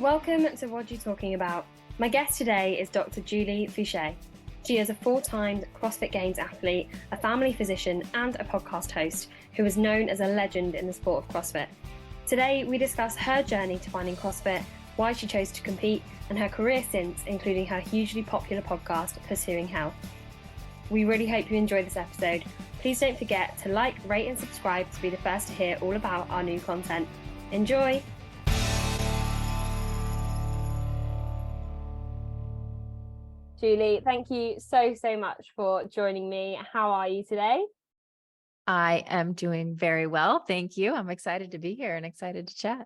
Welcome to What You Talking About. My guest today is Dr. Julie Foucher. She is a 4-time CrossFit Games athlete, a family physician, and a podcast host who is known as a legend in the sport of CrossFit. Today, we discuss her journey to finding CrossFit, why she chose to compete, and her career since, including her hugely popular podcast, Pursuing Health. We really hope you enjoy this episode. Please don't forget to like, rate, and subscribe to be the first to hear all about our new content. Enjoy! Julie, thank you so much for joining me. How are you today? I am doing very well. Thank you. I'm excited to be here and excited to chat.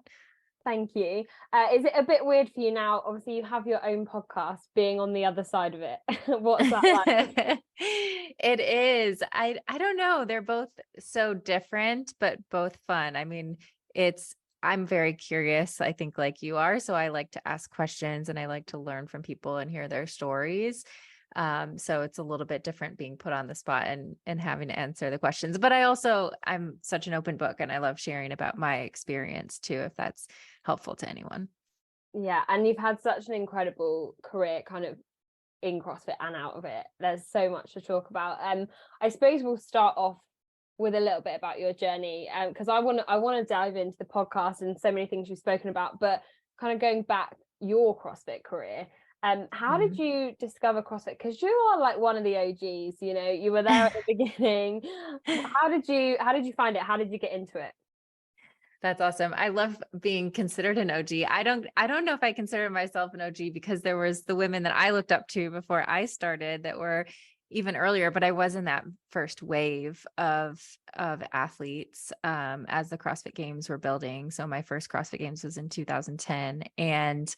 Thank you. Is it a bit weird for you now? Obviously, you have your own podcast being on the other side of it. What's that like? It is. I don't know. They're both so different, but both fun. I mean, I'm very curious, I think, like you are. So I like to ask questions and I like to learn from people and hear their stories. So it's a little bit different being put on the spot and having to answer the questions. But I'm such an open book and I love sharing about my experience too, if that's helpful to anyone. Yeah, and you've had such an incredible career kind of in CrossFit and out of it. There's so much to talk about. I suppose we'll start off with a little bit about your journey, because I want to dive into the podcast and so many things you've spoken about, but kind of going back your CrossFit career. How did you discover CrossFit? Because you are like one of the OGs, you know, you were there at the beginning. How did you find it? How did you get into it? That's awesome. I love being considered an OG. I don't know if I consider myself an OG because there was the women that I looked up to before I started that were even earlier, but I was in that first wave of athletes as the CrossFit Games were building. So my first CrossFit Games was in 2010, and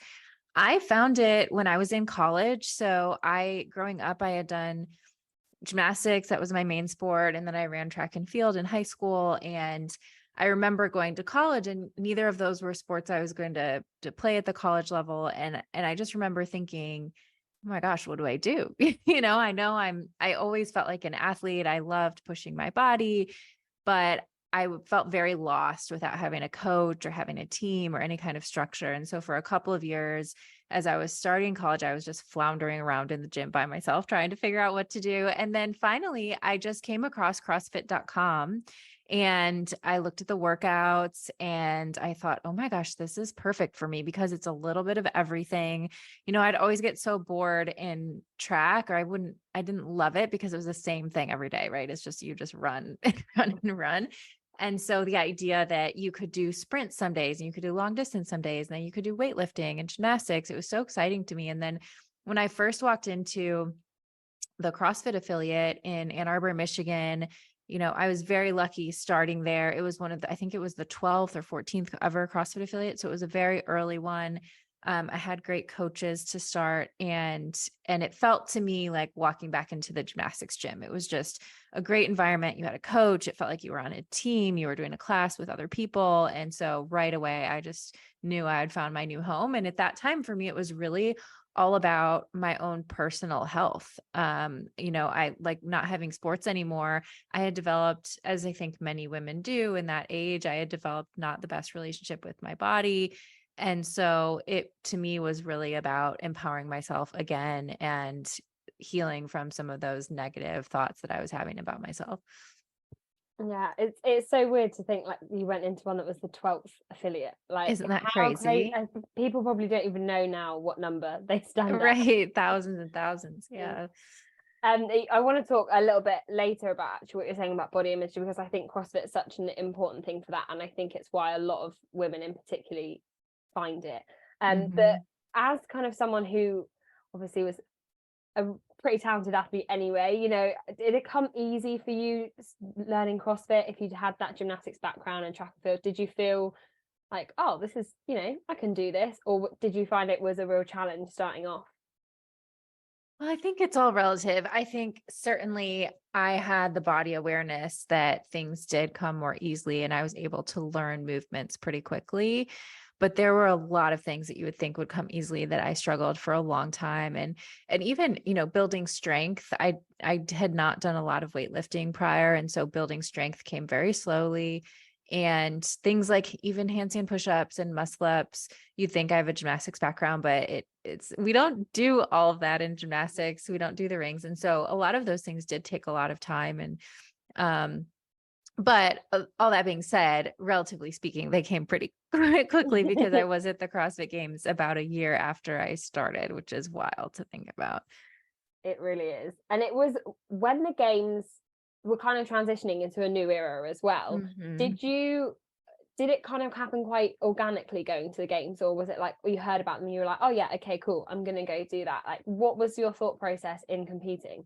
I found it when I was in college. So growing up, I had done gymnastics. That was my main sport. And then I ran track and field in high school. And I remember going to college, and neither of those were sports I was going to play at the college level. And I just remember thinking, oh my gosh, what do I do? I always felt like an athlete. I loved pushing my body, but I felt very lost without having a coach or having a team or any kind of structure. And so for a couple of years, as I was starting college, I was just floundering around in the gym by myself, trying to figure out what to do. And then finally, I just came across CrossFit.com. And I looked at the workouts and I thought, oh my gosh, this is perfect for me because it's a little bit of everything. You know, I'd always get so bored in track, or I didn't love it because it was the same thing every day, right? It's just, you just run and run and run. And so the idea that you could do sprints some days and you could do long distance some days, and then you could do weightlifting and gymnastics, it was so exciting to me. And then when I first walked into the CrossFit affiliate in Ann Arbor, Michigan, you know, I was very lucky starting there. It was I think it was the 12th or 14th ever CrossFit affiliate. So it was a very early one. I had great coaches to start, and it felt to me like walking back into the gymnastics gym. It was just a great environment. You had a coach. It felt like you were on a team. You were doing a class with other people. And so right away, I just knew I had found my new home. And at that time for me, it was really all about my own personal health. You know, I like not having sports anymore. I had developed, as I think many women do in that age, I had developed not the best relationship with my body. And so it, to me, was really about empowering myself again and healing from some of those negative thoughts that I was having about myself. Yeah, it's so weird to think like you went into one that was the 12th affiliate. Like, isn't that crazy? People probably don't even know now what number they stand right at. Thousands and thousands. Yeah. I want to talk a little bit later about actually what you're saying about body image, because I think CrossFit is such an important thing for that, and I think it's why a lot of women in particular find it. But as kind of someone who obviously was a pretty talented athlete anyway, you know, did it come easy for you learning CrossFit if you'd had that gymnastics background and track and field? Did you feel like, oh, this is, you know, I can do this? Or did you find it was a real challenge starting off? Well, I think it's all relative. I think certainly I had the body awareness that things did come more easily and I was able to learn movements pretty quickly. But there were a lot of things that you would think would come easily that I struggled for a long time. And even, you know, building strength, I had not done a lot of weightlifting prior. And so building strength came very slowly. And things like even handstand push-ups and muscle ups, you think I have a gymnastics background, but we don't do all of that in gymnastics. We don't do the rings. And so a lot of those things did take a lot of time. And, but all that being said, relatively speaking, they came pretty quickly because I was at the CrossFit Games about a year after I started, which is wild to think about. It really is. And it was when the games were kind of transitioning into a new era as well. Mhm. Did it kind of happen quite organically going to the games, or was it like you heard about them and you were like, oh yeah, okay, cool, I'm gonna go do that? Like, what was your thought process in competing?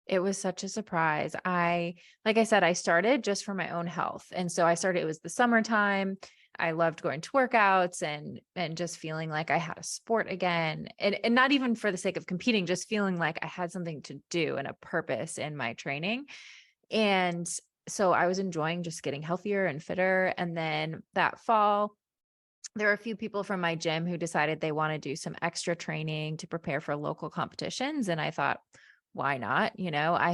It was such a surprise. Like I said, I started just for my own health. And so it was the summertime. I loved going to workouts and just feeling like I had a sport again. And not even for the sake of competing, just feeling like I had something to do and a purpose in my training. And so I was enjoying just getting healthier and fitter. And then that fall, there were a few people from my gym who decided they want to do some extra training to prepare for local competitions. And I thought, why not? I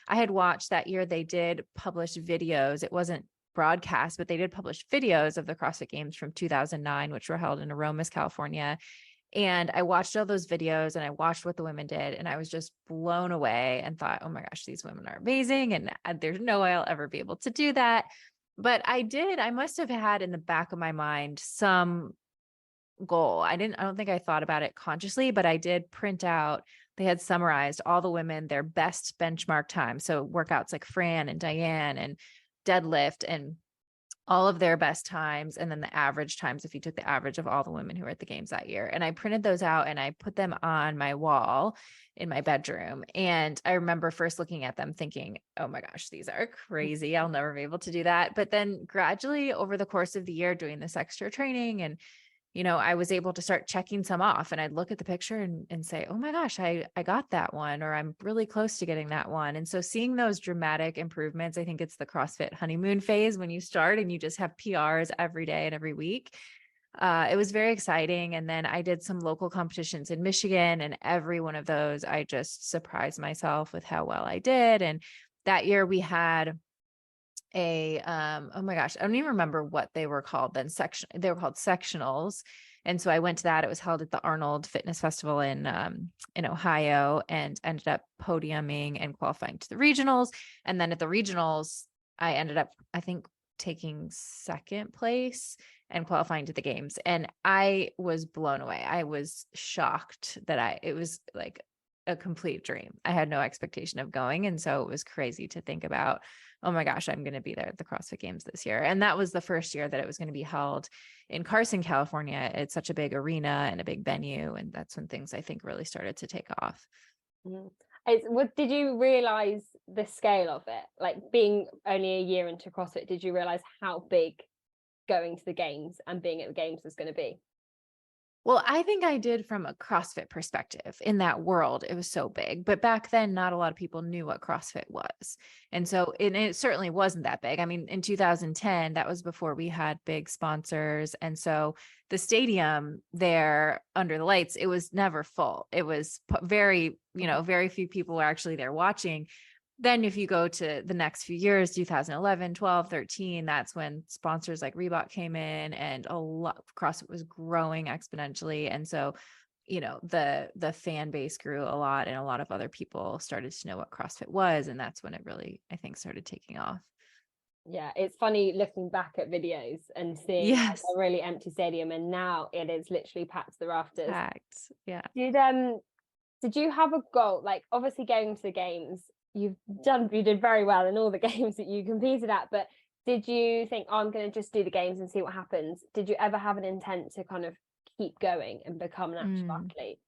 had watched that year, they did publish videos. It wasn't broadcast, but they did publish videos of the CrossFit Games from 2009, which were held in Aromas, California. And I watched all those videos and I watched what the women did. And I was just blown away and thought, oh my gosh, these women are amazing. And there's no way I'll ever be able to do that. But I must have had in the back of my mind some goal. I don't think I thought about it consciously, but I did print out, they had summarized all the women, their best benchmark time. So workouts like Fran and Diane and deadlift and all of their best times. And then the average times, if you took the average of all the women who were at the games that year. And I printed those out and I put them on my wall in my bedroom. And I remember first looking at them thinking, oh my gosh, these are crazy. I'll never be able to do that. But then gradually over the course of the year doing this extra training and I was able to start checking some off and I'd look at the picture and say, oh my gosh, I got that one, or I'm really close to getting that one. And so seeing those dramatic improvements, I think it's the CrossFit honeymoon phase when you start and you just have PRs every day and every week. It was very exciting. And then I did some local competitions in Michigan, and every one of those, I just surprised myself with how well I did. And that year we had oh my gosh, I don't even remember what they were called then. They were called sectionals. And so I went to that. It was held at the Arnold Fitness Festival in Ohio, and ended up podiuming and qualifying to the regionals. And then at the regionals, I ended up, I think, taking second place and qualifying to the games. And I was blown away. I was shocked that it was like a complete dream. I had no expectation of going. And so it was crazy to think about, oh my gosh, I'm going to be there at the CrossFit Games this year. And that was the first year that it was going to be held in Carson, California. It's such a big arena and a big venue. And that's when things, I think, really started to take off. Did you realize the scale of it? Like, being only a year into CrossFit, did you realize how big going to the games and being at the games was going to be? Well, I think I did from a CrossFit perspective. In that world, it was so big. But back then, not a lot of people knew what CrossFit was. And so it certainly wasn't that big. I mean, in 2010, that was before we had big sponsors. And so the stadium there under the lights, it was never full. It was very few people were actually there watching. Then if you go to the next few years, 2011, 12, 13, that's when sponsors like Reebok came in, and a lot CrossFit was growing exponentially. And so, the fan base grew a lot, and a lot of other people started to know what CrossFit was. And that's when it really, I think, started taking off. Yeah, it's funny looking back at videos and seeing like Yes. a really empty stadium, and now it is literally packed to the rafters. Packed. Yeah. Did you have a goal? Like, obviously going to the games, you did very well in all the games that you competed at, but did you think, oh, I'm going to just do the games and see what happens? Did you ever have an intent to kind of keep going and become an actual athlete?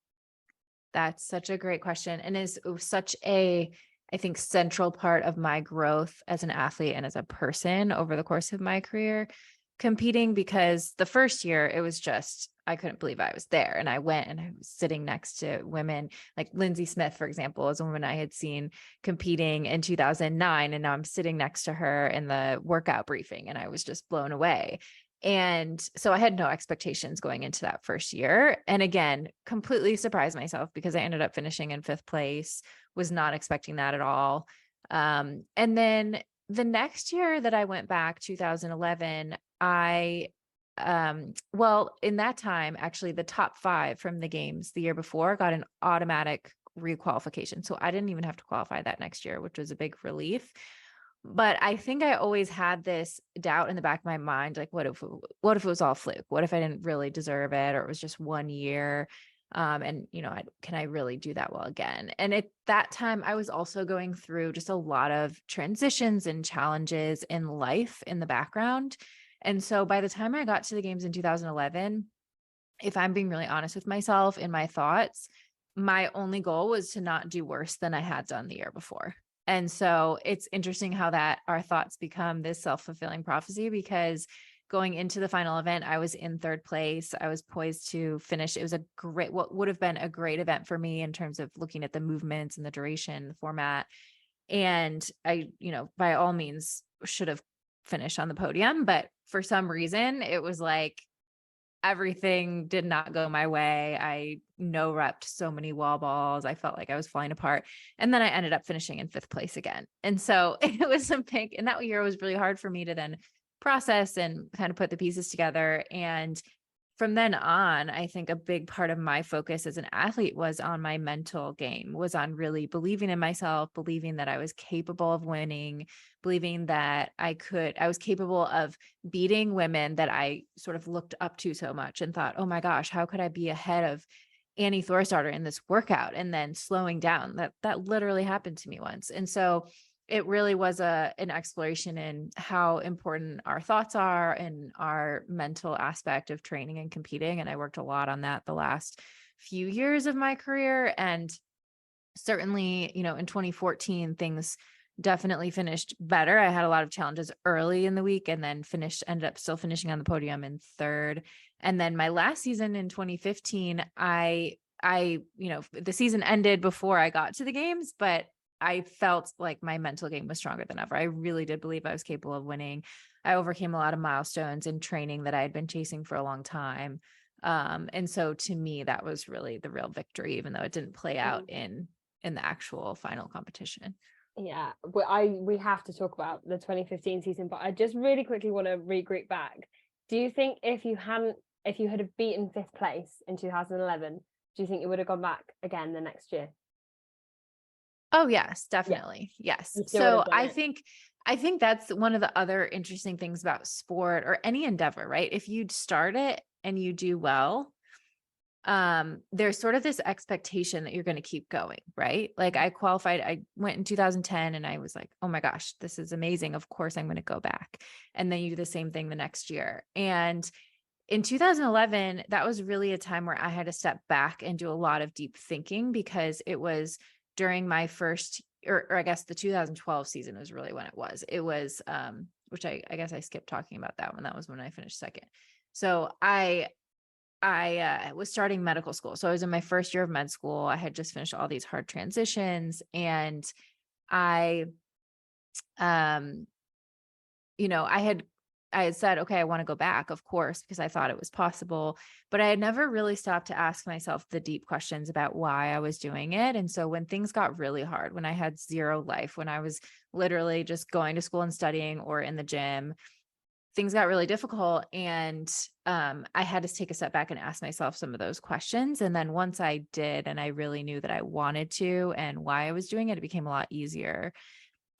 That's such a great question. And is such a, I think, central part of my growth as an athlete and as a person over the course of my career competing, because the first year it was just, I couldn't believe I was there. And I went and I was sitting next to women like Lindsay Smith, for example, is a woman I had seen competing in 2009. And now I'm sitting next to her in the workout briefing, and I was just blown away. And so I had no expectations going into that first year. And again, completely surprised myself because I ended up finishing in 5th place, was not expecting that at all. And then the next year that I went back, 2011, well, in that time, actually the top 5 from the games the year before got an automatic requalification. So I didn't even have to qualify that next year, which was a big relief. But I think I always had this doubt in the back of my mind, like, what if it was all fluke? What if I didn't really deserve it, or it was just one year? And can I really do that well again? And at that time, I was also going through just a lot of transitions and challenges in life in the background. And so by the time I got to the games in 2011, if I'm being really honest with myself in my thoughts, my only goal was to not do worse than I had done the year before. And so it's interesting how that our thoughts become this self-fulfilling prophecy, because going into the final event, I was in 3rd place. I was poised to finish. It was what would have been a great event for me in terms of looking at the movements and the duration, the format. And I, by all means should have finished on the podium, but for some reason it was like, everything did not go my way. I no repped so many wall balls. I felt like I was falling apart. And then I ended up finishing in 5th place again. And so it was and that year was really hard for me to then process and kind of put the pieces together. And from then on, I think a big part of my focus as an athlete was on my mental game, was on really believing in myself, believing that I was capable of winning, believing that I was capable of beating women that I sort of looked up to so much and thought, oh my gosh, how could I be ahead of Annie Thorsdottir in this workout? And then slowing down. That literally happened to me once. And so it really was an exploration in how important our thoughts are and our mental aspect of training and competing. And I worked a lot on that the last few years of my career. And certainly, in 2014, things definitely finished better. I had a lot of challenges early in the week, and then ended up still finishing on the podium in 3rd. And then my last season in 2015, the season ended before I got to the games, but I felt like my mental game was stronger than ever. I really did believe I was capable of winning. I overcame a lot of milestones in training that I had been chasing for a long time. And so to me, that was really the real victory, even though it didn't play out in the actual final competition. Yeah, we have to talk about the 2015 season, but I just really quickly want to regroup back. Do you think if you had have beaten 5th place in 2011, do you think you would have gone back again the next year? Oh, yes, definitely. Yeah. Yes. So I think that's one of the other interesting things about sport or any endeavor, right? If you start it and you do well, there's sort of this expectation that you're going to keep going, right? Like I went in 2010 and I was like, oh my gosh, this is amazing. Of course I'm going to go back. And then you do the same thing the next year. And in 2011, that was really a time where I had to step back and do a lot of deep thinking, because it was during my first, or I guess the 2012 season was really when it was, which I guess I skipped talking about that one. That was when I finished 2nd. So I was starting medical school. So I was in my first year of med school. I had just finished all these hard transitions, and I had said, okay, I want to go back, of course, because I thought it was possible, but I had never really stopped to ask myself the deep questions about why I was doing it. And so when things got really hard, when I had zero life, when I was literally just going to school and studying or in the gym, things got really difficult. And I had to take a step back and ask myself some of those questions. And then once I did, and I really knew that I wanted to and why I was doing it, it became a lot easier.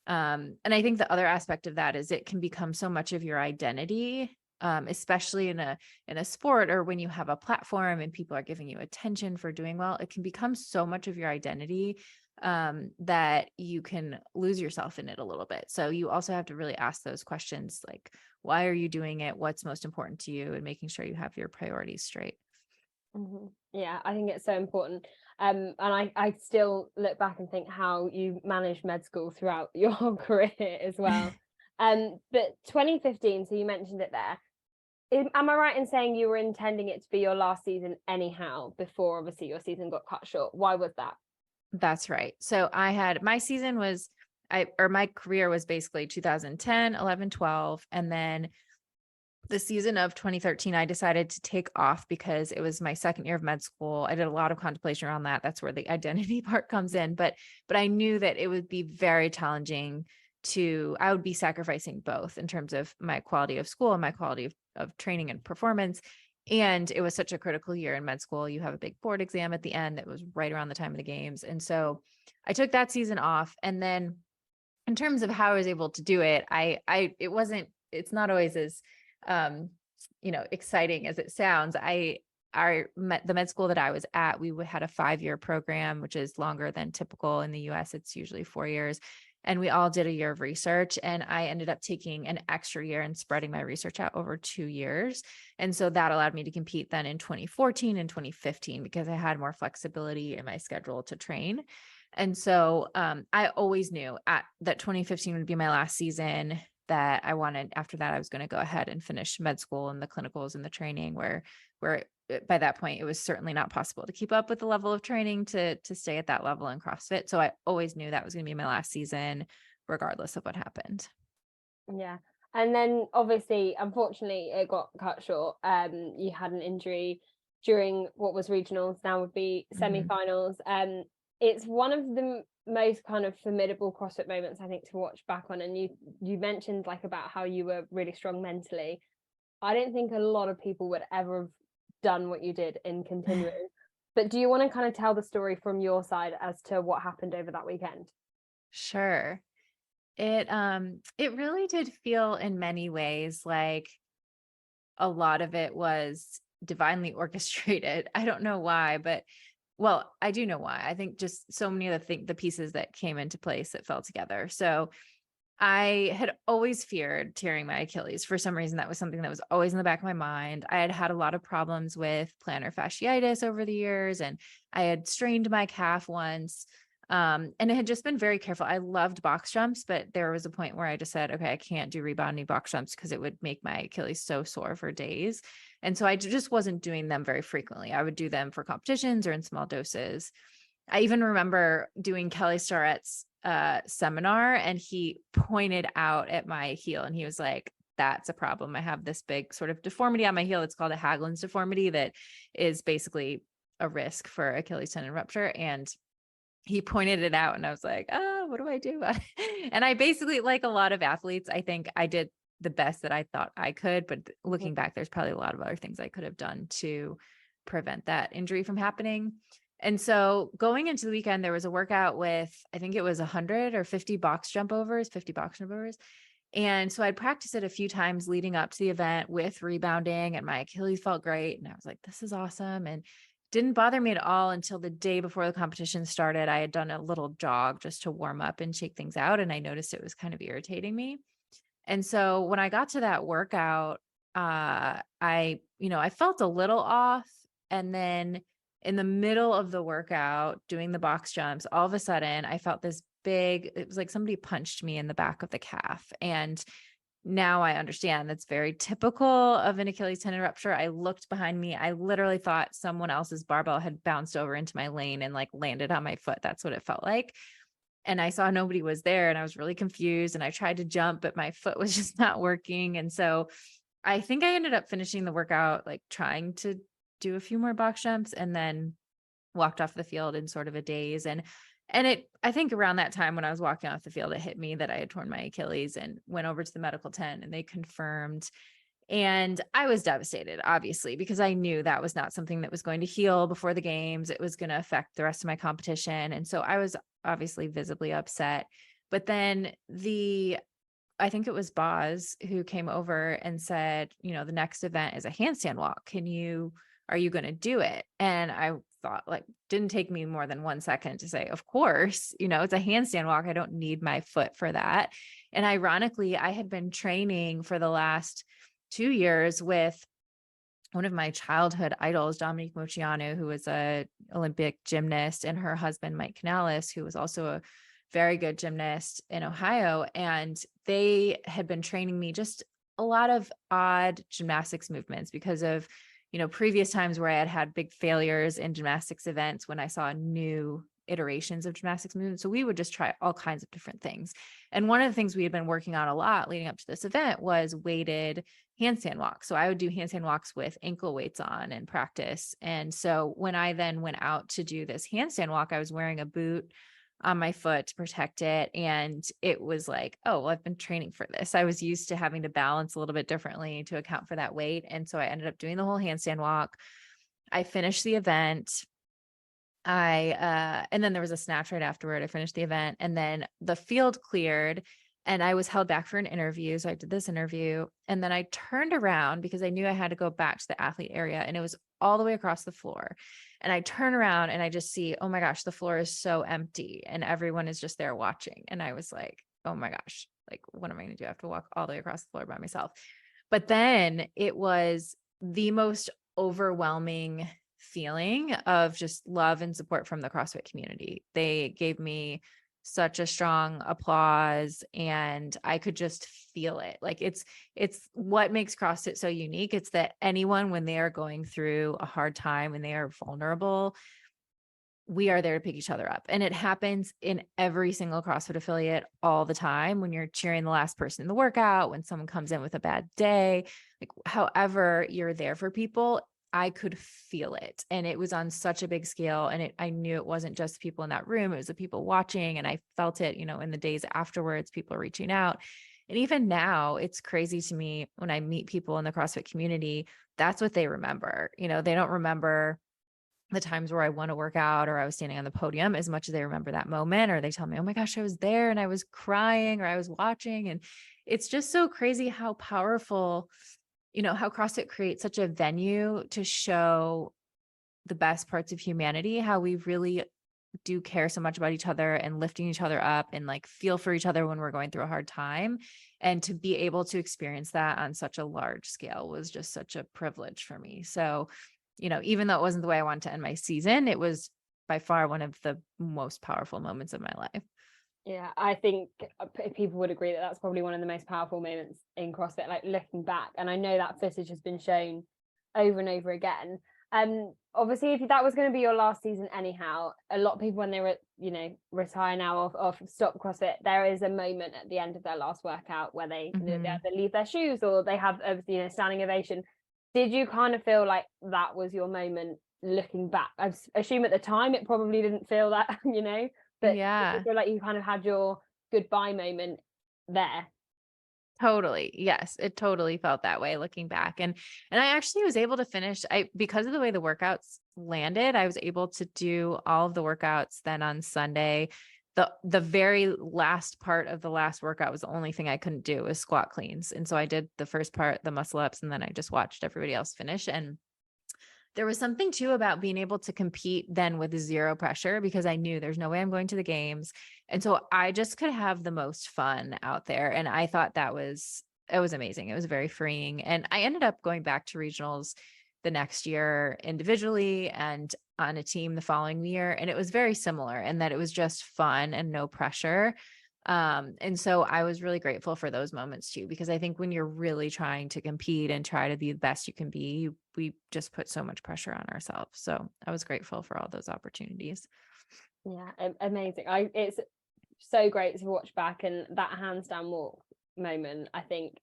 And I think the other aspect of that is it can become so much of your identity, especially in a sport, or when you have a platform and people are giving you attention for doing well, it can become so much of your identity that you can lose yourself in it a little bit. So you also have to really ask those questions, like, why are you doing it? What's most important to you? And making sure you have your priorities straight. Mm-hmm. Yeah, I think it's so important. And I still look back and think how you managed med school throughout your whole career as well. But 2015, so you mentioned it there. Am I right in saying you were intending it to be your last season anyhow, before obviously your season got cut short? Why was that? That's right. So my career was basically 2010, 11, 12. And then the season of 2013, I decided to take off because it was my 2nd year of med school. I did a lot of contemplation around that. That's where the identity part comes in. But I knew that it would be very challenging I would be sacrificing both in terms of my quality of school and my quality of training and performance. And it was such a critical year in med school. You have a big board exam at the end that was right around the time of the games. And so I took that season off. And then in terms of how I was able to do it, it's not always as, exciting as it sounds. The med school that I was at, we had a 5-year program, which is longer than typical in the US. It's usually 4 years. And we all did a year of research, and I ended up taking an extra year and spreading my research out over 2 years. And so that allowed me to compete then in 2014 and 2015 because I had more flexibility in my schedule to train. And so I always knew that 2015 would be my last season, that I wanted, after that, I was going to go ahead and finish med school and the clinicals and the training where by that point, it was certainly not possible to keep up with the level of training to stay at that level in CrossFit. So I always knew that was going to be my last season, regardless of what happened. Yeah. And then obviously, unfortunately, it got cut short. You had an injury during what was regionals, now would be semi-finals. It's one of the most kind of formidable CrossFit moments, I think, to watch back on. And you mentioned like about how you were really strong mentally. I don't think a lot of people would ever have done what you did in continuing. But do you want to kind of tell the story from your side as to what happened over that weekend? Sure. It really did feel in many ways like a lot of it was divinely orchestrated. I don't know why, but well, I do know why. I think just so many of the pieces that came into place that fell together. So I had always feared tearing my Achilles. For some reason, that was something that was always in the back of my mind. I had a lot of problems with plantar fasciitis over the years, and I had strained my calf once. And it had just been very careful. I loved box jumps, but there was a point where I just said, okay, I can't do rebounding box jumps because it would make my Achilles so sore for days. And so I just wasn't doing them very frequently. I would do them for competitions or in small doses. I even remember doing Kelly Starrett's seminar, and he pointed out at my heel and he was like, that's a problem. I have this big sort of deformity on my heel. It's called a Haglund's deformity that is basically a risk for Achilles tendon rupture. And he pointed it out and I was like, what do I do? And I basically, like a lot of athletes, I think I did the best that I thought I could, but looking back, there's probably a lot of other things I could have done to prevent that injury from happening. And so going into the weekend, there was a workout with, I think it was 100 or 50 box jump overs. And so I'd practiced it a few times leading up to the event with rebounding, and my Achilles felt great. And I was like, this is awesome. And didn't bother me at all until the day before the competition started. I had done a little jog just to warm up and shake things out. And I noticed it was kind of irritating me. And so when I got to that workout, I felt a little off. And then in the middle of the workout, doing the box jumps, all of a sudden I felt this it was like somebody punched me in the back of the calf. And now I understand that's very typical of an Achilles tendon rupture. I looked behind me. I literally thought someone else's barbell had bounced over into my lane and like landed on my foot. That's what it felt like. And I saw nobody was there, and I was really confused, and I tried to jump, but my foot was just not working. And so I think I ended up finishing the workout, like trying to do a few more box jumps, and then walked off the field in sort of a daze. I think around that time when I was walking off the field, it hit me that I had torn my Achilles, and went over to the medical tent and they confirmed. And I was devastated, obviously, because I knew that was not something that was going to heal before the games. It was going to affect the rest of my competition. And so I was obviously visibly upset. But then I think it was Boz who came over and said, the next event is a handstand walk. Are you going to do it? And I thought, like, didn't take me more than 1 second to say, of course, it's a handstand walk. I don't need my foot for that. And ironically, I had been training for the last 2 years with one of my childhood idols, Dominique Moceanu, who was a Olympic gymnast, and her husband, Mike Canales, who was also a very good gymnast in Ohio. And they had been training me just a lot of odd gymnastics movements because of, previous times where I had big failures in gymnastics events when I saw new iterations of gymnastics movements. So we would just try all kinds of different things. And one of the things we had been working on a lot leading up to this event was weighted handstand walks. So I would do handstand walks with ankle weights on in practice. And so when I then went out to do this handstand walk, I was wearing a boot on my foot to protect it. And it was like, oh, well, I've been training for this. I was used to having to balance a little bit differently to account for that weight. And so I ended up doing the whole handstand walk. I finished the event. And then there was a snatch right afterward. I finished the event, and then the field cleared and I was held back for an interview. So I did this interview, and then I turned around because I knew I had to go back to the athlete area, and it was all the way across the floor. And I turn around and I just see, oh my gosh, the floor is so empty and everyone is just there watching. And I was like, oh my gosh, like, what am I going to do? I have to walk all the way across the floor by myself. But then it was the most overwhelming feeling of just love and support from the CrossFit community. They gave me such a strong applause, and I could just feel it. Like it's what makes CrossFit so unique. It's that anyone, when they are going through a hard time and they are vulnerable, we are there to pick each other up. And it happens in every single CrossFit affiliate all the time. When you're cheering the last person in the workout, when someone comes in with a bad day, like however you're there for people, I could feel it. And it was on such a big scale. And I knew it wasn't just people in that room, it was the people watching. And I felt it, in the days afterwards, people reaching out. And even now, it's crazy to me when I meet people in the CrossFit community, that's what they remember. They don't remember the times where I won a workout or I was standing on the podium as much as they remember that moment, or they tell me, oh my gosh, I was there and I was crying or I was watching. And it's just so crazy how powerful, how CrossFit creates such a venue to show the best parts of humanity, how we really do care so much about each other and lifting each other up and like feel for each other when we're going through a hard time. And to be able to experience that on such a large scale was just such a privilege for me. So, even though it wasn't the way I wanted to end my season, it was by far one of the most powerful moments of my life. Yeah, I think people would agree that that's probably one of the most powerful moments in CrossFit, like looking back. And I know that footage has been shown over and over again. Obviously, if that was going to be your last season anyhow, a lot of people, when they were, retire now or stop CrossFit, there is a moment at the end of their last workout where they, they either leave their shoes or they have a, standing ovation. Did you kind of feel like that was your moment looking back? I assume at the time it probably didn't feel that, but yeah, I feel like you kind of had your goodbye moment there. Totally. Yes, it totally felt that way looking back. And I actually was able to finish, because of the way the workouts landed, I was able to do all of the workouts then on Sunday. The very last part of the last workout was the only thing I couldn't do, was squat cleans. And so I did the first part, the muscle ups, and then I just watched everybody else finish. And there was something too about being able to compete then with zero pressure, because I knew there's no way I'm going to the games. And so I just could have the most fun out there. And I thought it was amazing. It was very freeing. And I ended up going back to regionals the next year individually and on a team the following year. And it was very similar in that it was just fun and no pressure. And so I was really grateful for those moments too, because I think when you're really trying to compete and try to be the best you can be, we just put so much pressure on ourselves. So I was grateful for all those opportunities. Yeah, amazing. It's so great to watch back, and that handstand walk moment, I think,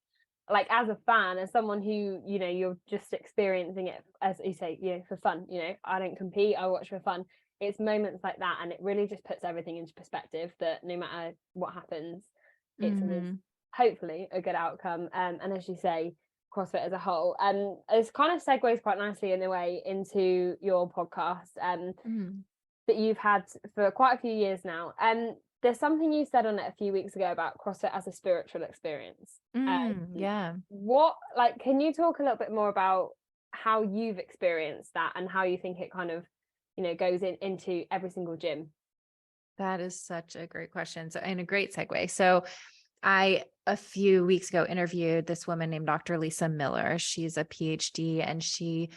like as a fan, as someone who, you're just experiencing it, as you say, for fun, I don't compete, I watch for fun. It's moments like that, and it really just puts everything into perspective, that no matter what happens, it's hopefully a good outcome. And as you say, CrossFit as a whole, and it kind of segues quite nicely in a way into your podcast that you've had for quite a few years now. There's something you said on it a few weeks ago about CrossFit as a spiritual experience. Yeah. Can you talk a little bit more about how you've experienced that and how you think it kind of goes into every single gym? That is such a great question. So, and a great segue. So I, a few weeks ago, interviewed this woman named Dr. Lisa Miller. She's a PhD, and she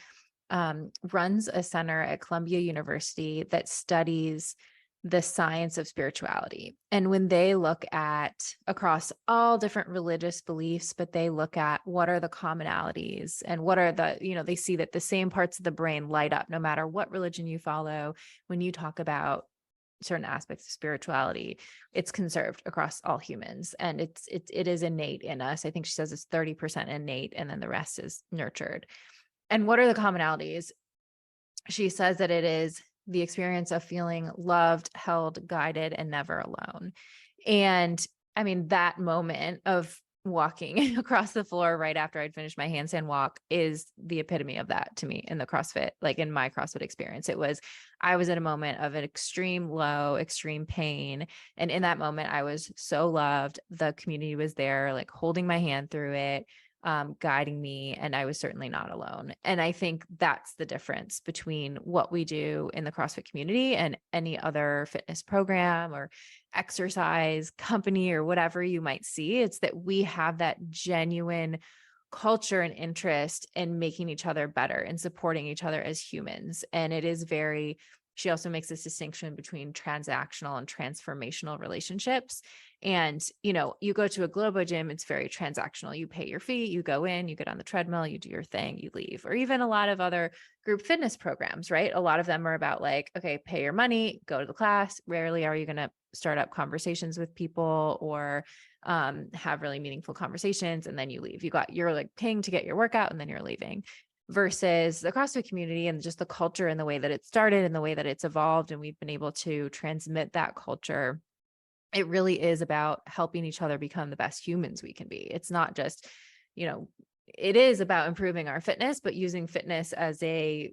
runs a center at Columbia University that studies the science of spirituality. And when they look at across all different religious beliefs, but they look at what are the commonalities and what are the, they see that the same parts of the brain light up no matter what religion you follow. When you talk about certain aspects of spirituality, it's conserved across all humans, and it is innate in us. I think she says it's 30% innate, and then the rest is nurtured. And what are the commonalities? She says that it is the experience of feeling loved, held, guided, and never alone. And I mean, that moment of walking across the floor right after I'd finished my handstand walk is the epitome of that to me in the CrossFit, like in my CrossFit experience. I was at a moment of an extreme low, extreme pain. And in that moment, I was so loved. The community was there, like holding my hand through it, guiding me, and I was certainly not alone. And I think that's the difference between what we do in the CrossFit community and any other fitness program or exercise company or whatever you might see. It's that we have that genuine culture and interest in making each other better and supporting each other as humans. And it is very, she also makes this distinction between transactional and transformational relationships. And, you go to a Globo gym, it's very transactional. You pay your fee, you go in, you get on the treadmill, you do your thing, you leave. Or even a lot of other group fitness programs, right? A lot of them are about like, okay, pay your money, go to the class. Rarely are you going to start up conversations with people or have really meaningful conversations, and then you leave. You're like paying to get your workout and then you're leaving. Versus the CrossFit community and just the culture and the way that it started and the way that it's evolved, and we've been able to transmit that culture. It really is about helping each other become the best humans we can be. It's not just, it is about improving our fitness, but using fitness as a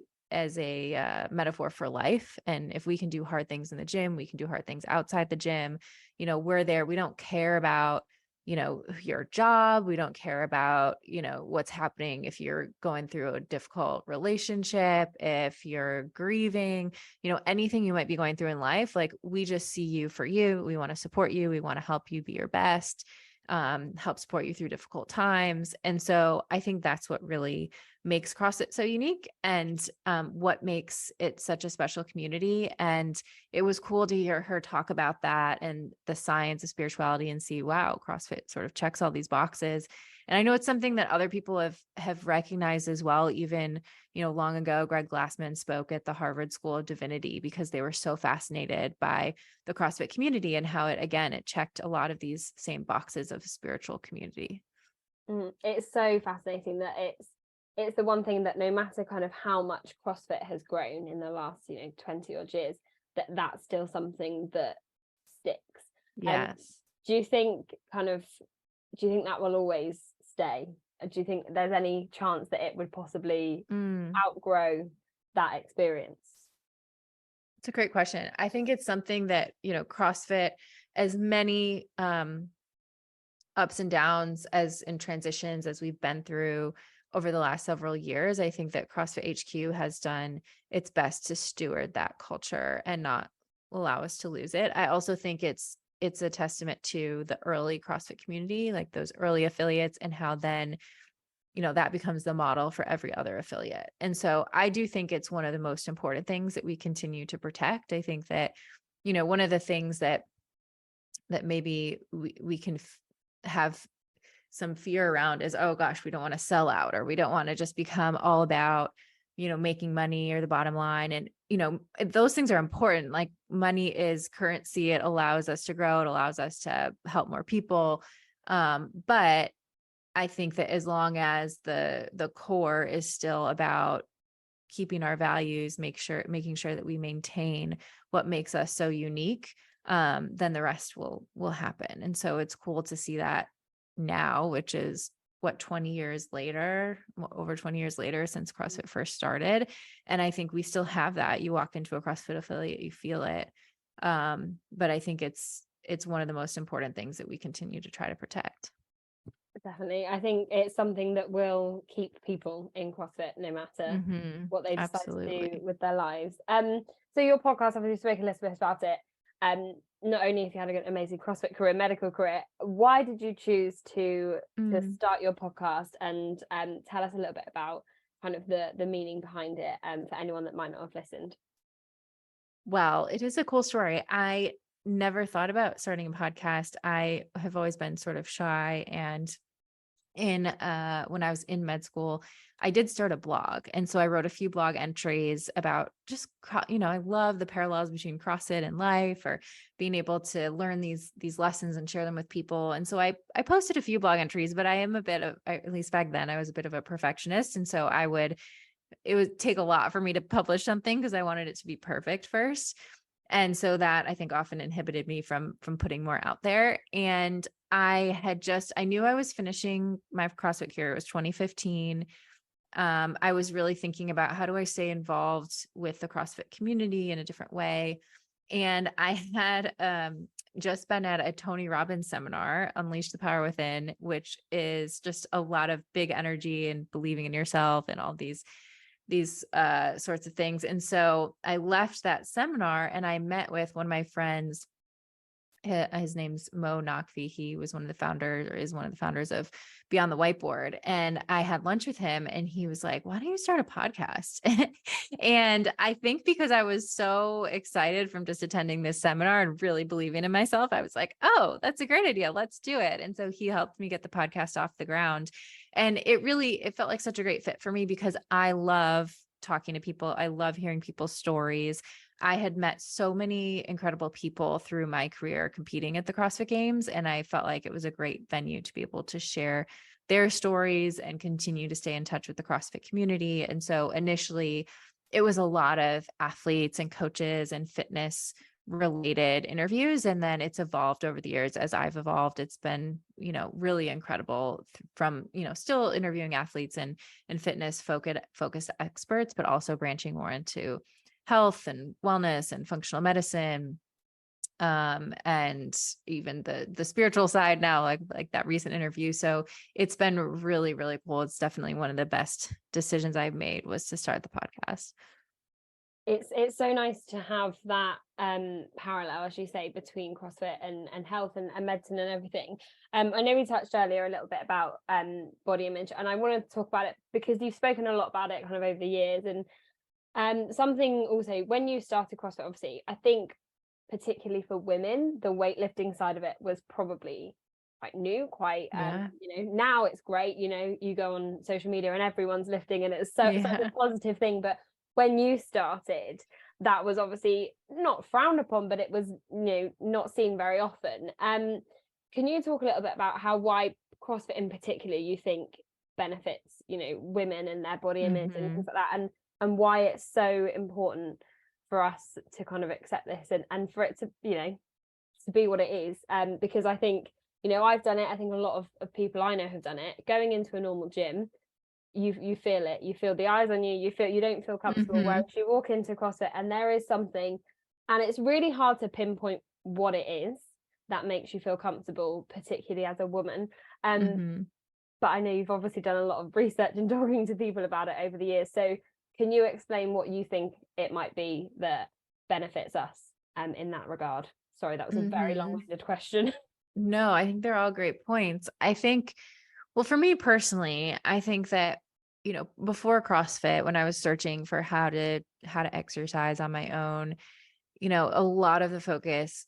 metaphor for life. And if we can do hard things in the gym, we can do hard things outside the gym. We're there. We don't care about, your job. We don't care about, what's happening if you're going through a difficult relationship, if you're grieving, anything you might be going through in life. Like, we just see you for you. We want to support you. We want to help you be your best, help support you through difficult times. And so I think that's what really makes CrossFit so unique, and what makes it such a special community. And it was cool to hear her talk about that and the science of spirituality and see, wow, CrossFit sort of checks all these boxes. And I know it's something that other people have recognized as well. Even, long ago, Greg Glassman spoke at the Harvard School of Divinity because they were so fascinated by the CrossFit community and how it checked a lot of these same boxes of spiritual community. It's so fascinating that it's the one thing that no matter kind of how much CrossFit has grown in the last 20 odd years, that's still something that sticks. Yes. Do you think that will always stay? Do you think there's any chance that it would possibly outgrow that experience? It's a great question. I think it's something that, CrossFit, as many ups and downs as in transitions as we've been through over the last several years, I think that CrossFit HQ has done its best to steward that culture and not allow us to lose it. I also think it's a testament to the early CrossFit community, like those early affiliates, and how then, that becomes the model for every other affiliate. And so I do think it's one of the most important things that we continue to protect. I think that, one of the things that maybe we can have some fear around is, oh gosh, we don't want to sell out, or we don't want to just become all about, making money or the bottom line. And, those things are important. Like, money is currency. It allows us to grow. It allows us to help more people. But I think that as long as the core is still about keeping our values, making sure that we maintain what makes us so unique, then the rest will happen. And so it's cool to see that now, which is over 20 years later since CrossFit first started. And I think we still have that. You walk into a CrossFit affiliate, you feel it. But I think it's one of the most important things that we continue to try to protect. Definitely. I think it's something that will keep people in CrossFit no matter what they decide to do with their lives. So your podcast, obviously spoke a little bit about it. Not only if you had an amazing CrossFit career, medical career, why did you choose to start your podcast, and tell us a little bit about kind of the meaning behind it, for anyone that might not have listened? Well, it is a cool story. I never thought about starting a podcast. I have always been sort of shy, and when I was in med school, I did start a blog. And so I wrote a few blog entries about just, I love the parallels between CrossFit and life, or being able to learn these lessons and share them with people. And so I posted a few blog entries, but I am at least back then, I was a bit of a perfectionist. And so I would it would take a lot for me to publish something because I wanted it to be perfect first. And so that I think often inhibited me from putting more out there. And I knew I was finishing my CrossFit career. It was 2015. I was really thinking about how do I stay involved with the CrossFit community in a different way. And I had just been at a Tony Robbins seminar, Unleash the Power Within, which is just a lot of big energy and believing in yourself and all these sorts of things. And so I left that seminar and I met with one of my friends. His name's Mo Nakvi. He was one of the founders, or is one of the founders of Beyond the Whiteboard. And I had lunch with him and he was like, why don't you start a podcast? And I think because I was so excited from just attending this seminar and really believing in myself, I was like, oh, that's a great idea. Let's do it. And so he helped me get the podcast off the ground. And it felt like such a great fit for me because I love talking to people. I love hearing people's stories. I had met so many incredible people through my career competing at the CrossFit Games, and I felt like it was a great venue to be able to share their stories and continue to stay in touch with the CrossFit community. And so initially it was a lot of athletes and coaches and fitness related interviews. And then it's evolved over the years as I've evolved. It's been, really incredible from, still interviewing athletes and fitness focused experts, but also branching more into health and wellness and functional medicine, and even the spiritual side now, like that recent interview. So it's been really, really cool. It's definitely one of the best decisions I've made was to start the podcast. It's so nice to have that parallel, as you say, between CrossFit and health and medicine and everything. I know we touched earlier a little bit about body image, and I wanted to talk about it because you've spoken a lot about it kind of over the years. And something also, when you started CrossFit, obviously, I think particularly for women, the weightlifting side of it was probably quite new, now it's great, you go on social media and everyone's lifting and it's such a positive thing. But when you started, that was obviously not frowned upon, but it was, not seen very often. Can you talk a little bit about why CrossFit in particular you think benefits, women and their body image and things like that, and why it's so important for us to kind of accept this and for it to, to be what it is. Because I think, I've done it. I think a lot of people I know have done it. Going into a normal gym, you feel it. You feel the eyes on you. You don't feel comfortable. Whereas you walk into CrossFit and there is something, and it's really hard to pinpoint what it is that makes you feel comfortable, particularly as a woman. But I know you've obviously done a lot of research and talking to people about it over the years. So can you explain what you think it might be that benefits us in that regard? Sorry, that was a very long-winded question. No, I think they're all great points. I think, well, for me personally, I think that, before CrossFit, when I was searching for how to exercise on my own, a lot of the focus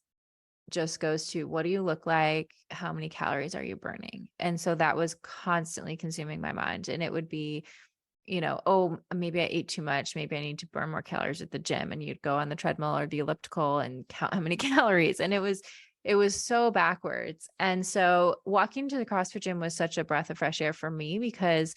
just goes to what do you look like? How many calories are you burning? And so that was constantly consuming my mind. And it would be, oh, maybe I ate too much. Maybe I need to burn more calories at the gym. And you'd go on the treadmill or the elliptical and count how many calories. And it was so backwards. And so walking to the CrossFit gym was such a breath of fresh air for me because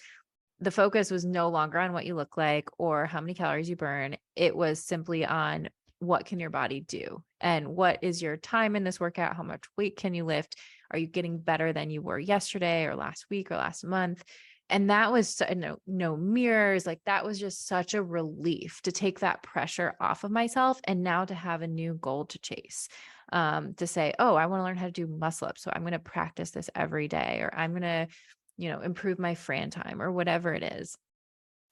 the focus was no longer on what you look like or how many calories you burn. It was simply on what can your body do and what is your time in this workout? How much weight can you lift? Are you getting better than you were yesterday or last week or last month? And that was no mirrors. Like that was just such a relief to take that pressure off of myself. And now to have a new goal to chase, to say, oh, I want to learn how to do muscle up. So I'm going to practice this every day, or I'm going to, improve my Fran time or whatever it is.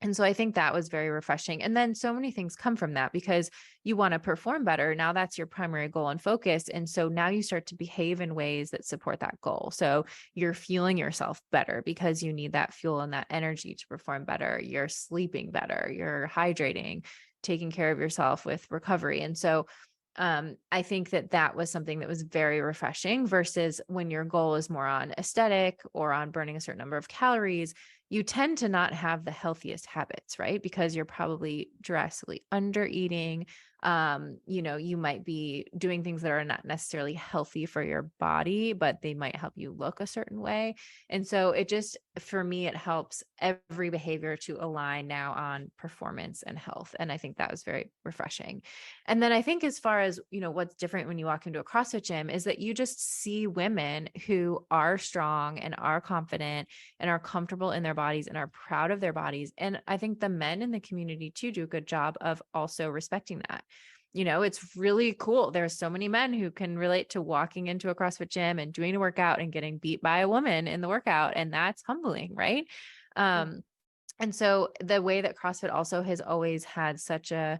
And so I think that was very refreshing. And then so many things come from that because you want to perform better. Now that's your primary goal and focus. And so now you start to behave in ways that support that goal. So you're fueling yourself better because you need that fuel and that energy to perform better. You're sleeping better, you're hydrating, taking care of yourself with recovery. And so I think that was something that was very refreshing versus when your goal is more on aesthetic or on burning a certain number of calories. you tend to not have the healthiest habits, right? Because you're probably drastically under eating. You might be doing things that are not necessarily healthy for your body, but they might help you look a certain way. And so it just, for me, it helps every behavior to align now on performance and health. And I think that was very refreshing. And then I think as far as, what's different when you walk into a CrossFit gym is that you just see women who are strong and are confident and are comfortable in their bodies and are proud of their bodies. And I think the men in the community too do a good job of also respecting that. It's really cool. There's so many men who can relate to walking into a CrossFit gym and doing a workout and getting beat by a woman in the workout. And that's humbling, right? And so the way that CrossFit also has always had such a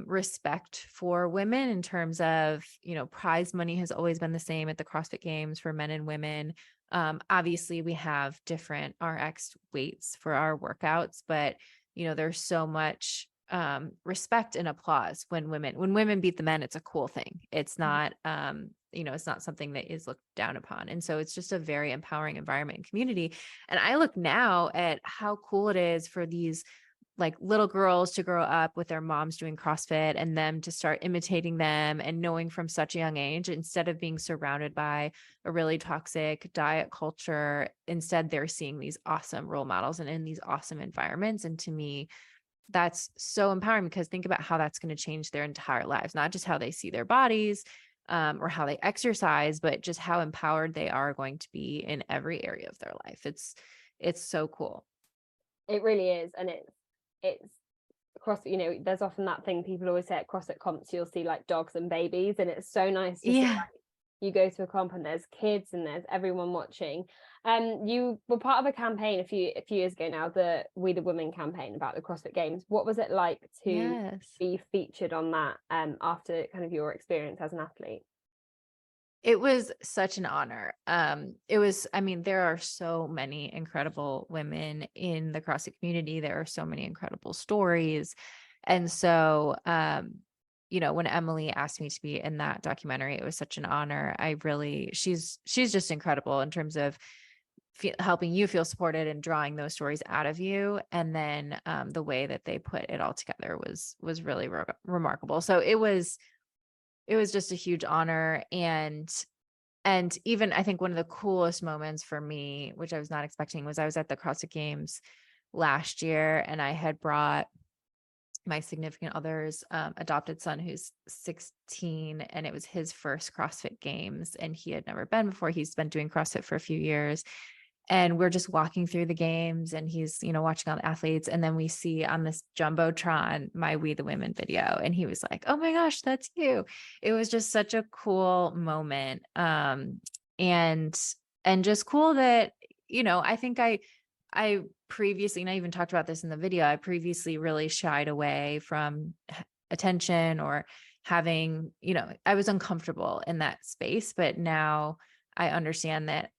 respect for women in terms of, prize money has always been the same at the CrossFit Games for men and women. Obviously we have different RX weights for our workouts, but there's so much respect and applause when women beat the men. It's a cool thing. It's not, it's not something that is looked down upon. And so it's just a very empowering environment and community. And I look now at how cool it is for these like little girls to grow up with their moms doing CrossFit and them to start imitating them and knowing from such a young age, instead of being surrounded by a really toxic diet culture. Instead, they're seeing these awesome role models and in these awesome environments. And to me, that's so empowering, because think about how that's going to change their entire lives, not just how they see their bodies or how they exercise, but just how empowered they are going to be in every area of their life. It's so cool. It really is. And it's CrossFit, there's often that thing people always say at CrossFit comps, you'll see like dogs and babies, and it's so nice to see, like, you go to a comp and there's kids and there's everyone watching. You were part of a campaign a few years ago now, the We the Women campaign about the CrossFit Games. What was it like to be featured on that after kind of your experience as an athlete? It was such an honor. There are so many incredible women in the CrossFit community. There are so many incredible stories. And so, when Emily asked me to be in that documentary, it was such an honor. She's just incredible in terms of helping you feel supported and drawing those stories out of you. And then the way that they put it all together was really remarkable. So it was just a huge honor. And even I think one of the coolest moments for me, which I was not expecting, was I was at the CrossFit Games last year, and I had brought my significant other's adopted son, who's 16, and it was his first CrossFit Games, and he had never been before. He's been doing CrossFit for a few years. And we're just walking through the games, and he's, watching all the athletes. And then we see on this Jumbotron, my We the Women video. And he was like, "Oh my gosh, that's you." It was just such a cool moment. And just cool that, I think I previously, and I even talked about this in the video, I previously really shied away from attention or having, I was uncomfortable in that space, but now I understand that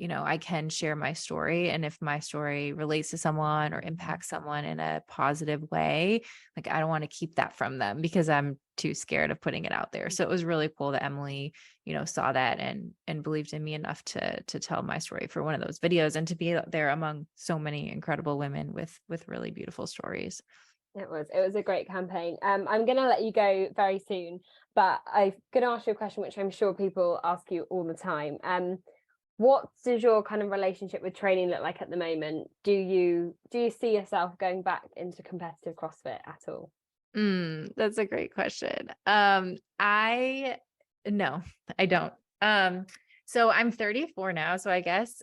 I can share my story. And if my story relates to someone or impacts someone in a positive way, like, I don't want to keep that from them because I'm too scared of putting it out there. So it was really cool that Emily, saw that and believed in me enough to tell my story for one of those videos and to be there among so many incredible women with really beautiful stories. It was a great campaign. I'm going to let you go very soon, but I'm going to ask you a question, which I'm sure people ask you all the time. What does your kind of relationship with training look like at the moment? Do you see yourself going back into competitive CrossFit at all? That's a great question. No, I don't. So I'm 34 now. So I guess,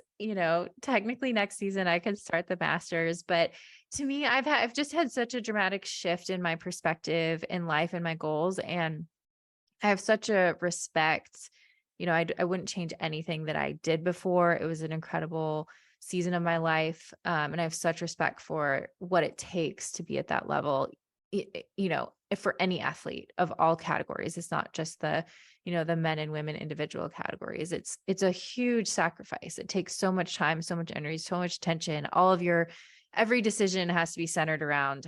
technically next season I could start the masters, but to me, I've just had such a dramatic shift in my perspective in life and my goals. And I have such a respect. I wouldn't change anything that I did before. It was an incredible season of my life. And I have such respect for what it takes to be at that level, if for any athlete of all categories. It's not just the men and women individual categories. It's a huge sacrifice. It takes so much time, so much energy, so much attention. Every decision has to be centered around,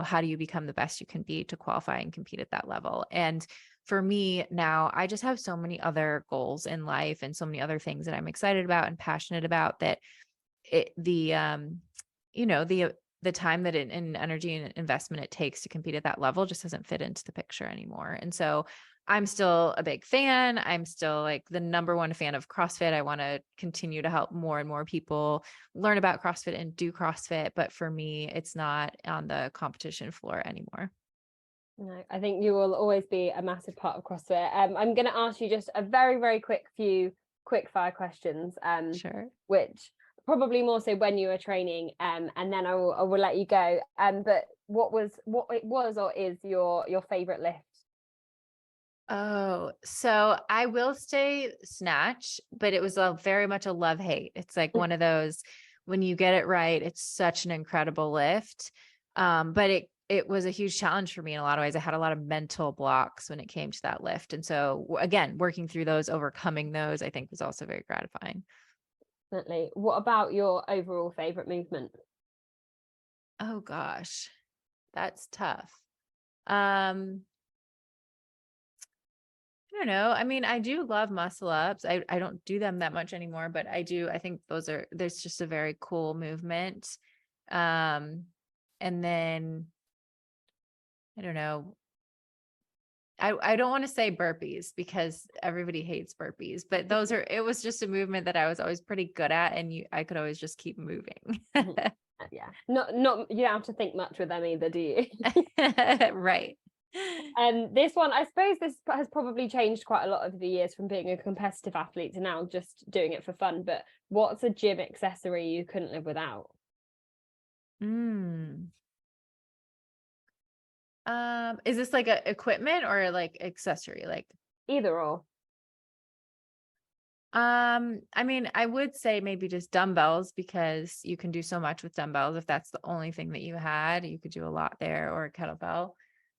how do you become the best you can be to qualify and compete at that level? And for me now, I just have so many other goals in life and so many other things that I'm excited about and passionate about that the time that and energy and investment it takes to compete at that level just doesn't fit into the picture anymore. And so I'm still a big fan. I'm still like the number one fan of CrossFit. I want to continue to help more and more people learn about CrossFit and do CrossFit. But for me, it's not on the competition floor anymore. No, I think you will always be a massive part of CrossFit. I'm going to ask you just a very, very few quick fire questions. Sure. Which probably more so when you were training, and then I will let you go. But what it was or is your favorite lift? Oh, so I will say snatch, but it was very much a love-hate. It's like one of those, when you get it right, it's such an incredible lift. But it was a huge challenge for me in a lot of ways. I had a lot of mental blocks when it came to that lift. And so again, working through those, overcoming those, I think was also very gratifying. Definitely. What about your overall favorite movement? Oh gosh, that's tough. I don't know. I mean, I do love muscle ups. I don't do them that much anymore, but I do. I think there's just a very cool movement. And then I don't know. I don't want to say burpees because everybody hates burpees, but it was just a movement that I was always pretty good at, and I could always just keep moving. Yeah. Not you don't have to think much with them either, do you? Right. This one, I suppose this has probably changed quite a lot over the years from being a competitive athlete to now just doing it for fun. But what's a gym accessory you couldn't live without? Is this like a equipment or like accessory? Like Either or. I mean, I would say maybe just dumbbells because you can do so much with dumbbells. If that's the only thing that you had, you could do a lot there, or a kettlebell.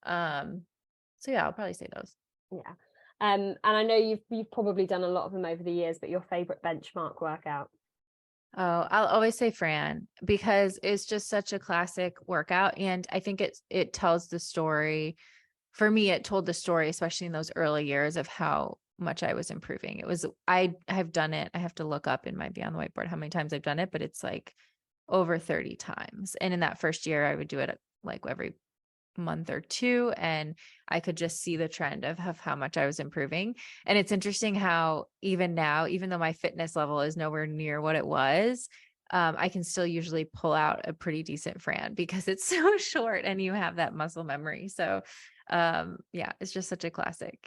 So yeah, I'll probably say those. Yeah. And I know you've probably done a lot of them over the years, but your favorite benchmark workout? Oh, I'll always say Fran because it's just such a classic workout. And I think it tells the story. For me, it told the story, especially in those early years, of how much I was improving. I have done it. I have to look up, it might be on the whiteboard how many times I've done it, but it's like over 30 times. And in that first year, I would do it like every month or two, and I could just see the trend of how much I was improving. And it's interesting how even now, even though my fitness level is nowhere near what it was, I can still usually pull out a pretty decent Fran because it's so short and you have that muscle memory. So yeah, it's just such a classic.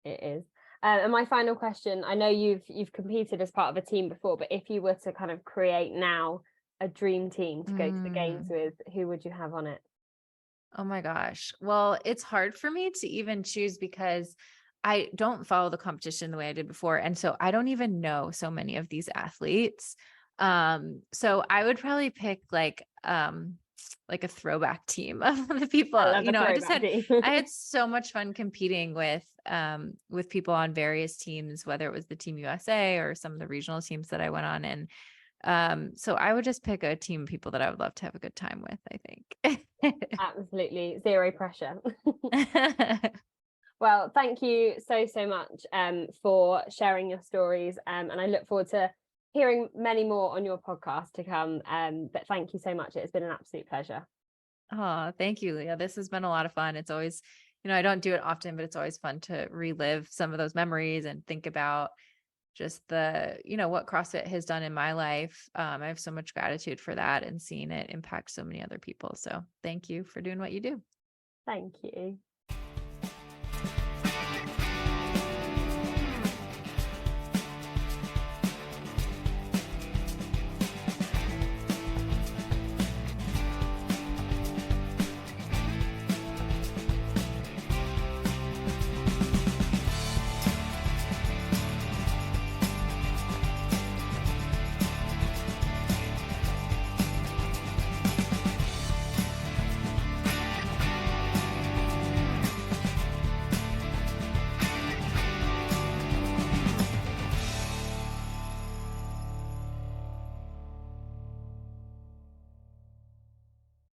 It is. And my final question, I know you've competed as part of a team before, but if you were to kind of create now a dream team to go to the games with, who would you have on it? Oh my gosh. Well, it's hard for me to even choose because I don't follow the competition the way I did before. And so I don't even know so many of these athletes. So I would probably pick like a throwback team of the people. I love I had so much fun competing with people on various teams, whether it was the Team USA or some of the regional teams that I went on. And so I would just pick a team of people that I would love to have a good time with, I think. Absolutely. Zero pressure. Well, thank you so much for sharing your stories. And I look forward to hearing many more on your podcast to come. But thank you so much. It has been an absolute pleasure. Oh, thank you, Leah. This has been a lot of fun. It's always, I don't do it often, but it's always fun to relive some of those memories and think about just what CrossFit has done in my life. I have so much gratitude for that and seeing it impact so many other people. So thank you for doing what you do. Thank you.